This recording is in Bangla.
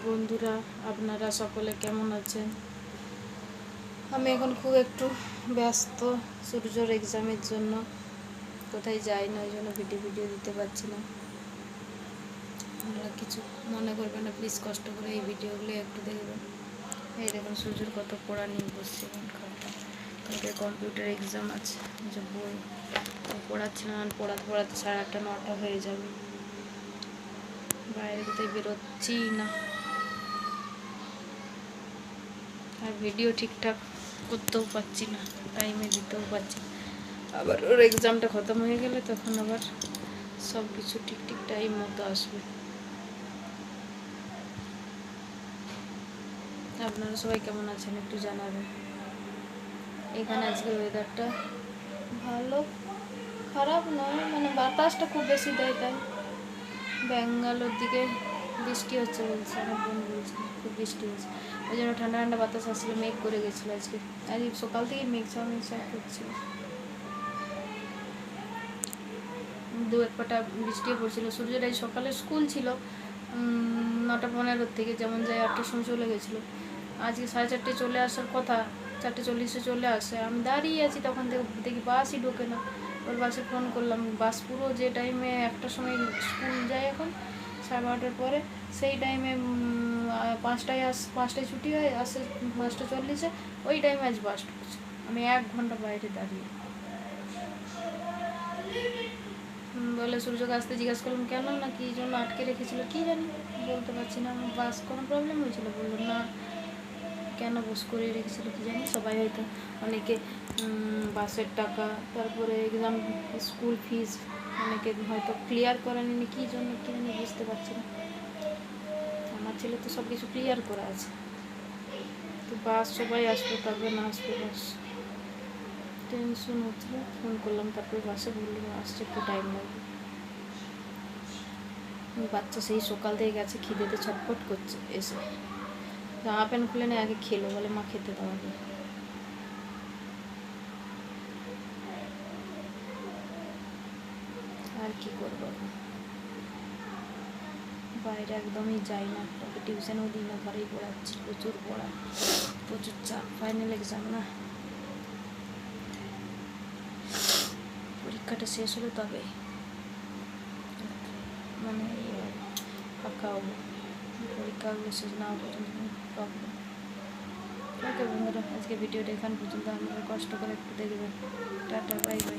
বন্ধুরা, আপনারা সকলে কেমন আছেন? আমি এখন খুব একটু ব্যস্ত সূর্যর এক্সামের জন্য, কোথায় যাই না, ওই জন্য ভিডিও দিতে পারছি না। আপনারা কিছু মনে করবেন না প্লিজ, কষ্ট করে এই ভিডিওগুলো একটু দেখবেন। এই দেখুন সূর্যর কত পড়া নিয়ে বসছে, খাতা। কালকে কম্পিউটার এক্সাম আছে, যে বই পড়াচ্ছিলাম, পড়াতে 8:30 9টা হয়ে যাবে। বাইরে কোথায় বেরোচ্ছি না, আর ভিডিও ঠিকঠাক করতেও পারছি না, টাইমে দিতেও পারছি না। আবার ওর এক্সামটা খতম হয়ে গেলে তখন আবার সব কিছু ঠিক টাইম মতো আসবে। আপনারা সবাই কেমন আছেন একটু জানাবেন। এখানে আজকে ওয়েদারটা ভালো, খারাপ নয়, মানে বাতাসটা খুব বেশি দেয়, তাই ব্যাঙ্গালোর দিকে বৃষ্টি হচ্ছে বলছে, আমার বোন বলছে খুব বৃষ্টি হচ্ছে, ওই জন্য ঠান্ডা ঠান্ডা বাতাস আসলে মেঘ করে গেছিলো আজকে। আজ সকাল থেকে মেঘ করছিল, দু এক পাটা বৃষ্টিও পড়ছিল। সূর্যের এই সকালে স্কুল ছিল 9:15 থেকে, যেমন যাই 8টার সময় চলে গেছিলো। আজকে 4:30 চলে আসার কথা, 4:40 চলে আসে। আমি দাঁড়িয়ে আছি, তখন দেখি বাসই ঢোকে না। ওর বাসে ফোন করলাম, বাস পুরো যে টাইমে 1টার সময় স্কুল যায় এখন 12:30 পরে, সেই টাইমে 5টায় ছুটি হয়, আসে 5:40, ওই টাইমে আজ বাস ঢুকছে। আমি 1 ঘন্টা বাইরে দাঁড়িয়ে। বলে সূর্যকে আসতে জিজ্ঞাসা করলাম কেন, না কি জন্য আটকে রেখেছিল কি জানি, বলতে পারছি না। বাস কোনো প্রবলেম হয়েছিল, বললো না কেন বস করে রেখেছিল কি জানি। সবাই হয়তো অনেকে বাসের টাকা, তারপরে এক্সাম স্কুল ফিস অনেকে হয়তো ক্লিয়ার করেনি, কী জন্য কী জানি, বুঝতে পারছি না। আমার ছেলে তো সব কিছু ক্লিয়ার করা আছে, তো বাস সবাই আসবে, তবে না আসবে বাস, টেনশন হচ্ছিল। ফোন করলাম, তারপরে বাসে বললাম আসছে, একটু টাইম লাগবে। বাচ্চা সেই সকাল থেকে গেছে, খিদেতে ছটফট করছে, এসে জামা প্যান্ট খুলে নিয়ে আগে খেলো, বলে মা খেতে দাও আগে। আর কি করবো, বাইরে একদমই যাই না, ওকে টিউশনও দিই না, ঘরেই পড়াচ্ছি। প্রচুর পড়া, প্রচুর চাপ, ফাইনাল এক্সাম না, পরীক্ষাটা শেষ হলে তবে মানে ফাঁকা হবো, পরীক্ষাগুলো শেষ না হওয়া পর্যন্ত প্রবলেম। ওকে বন্ধুরা, আজকে ভিডিওটা এখান পর্যন্ত। আপনারা কষ্ট করে একটু দেখবেন। Tata, bye bye.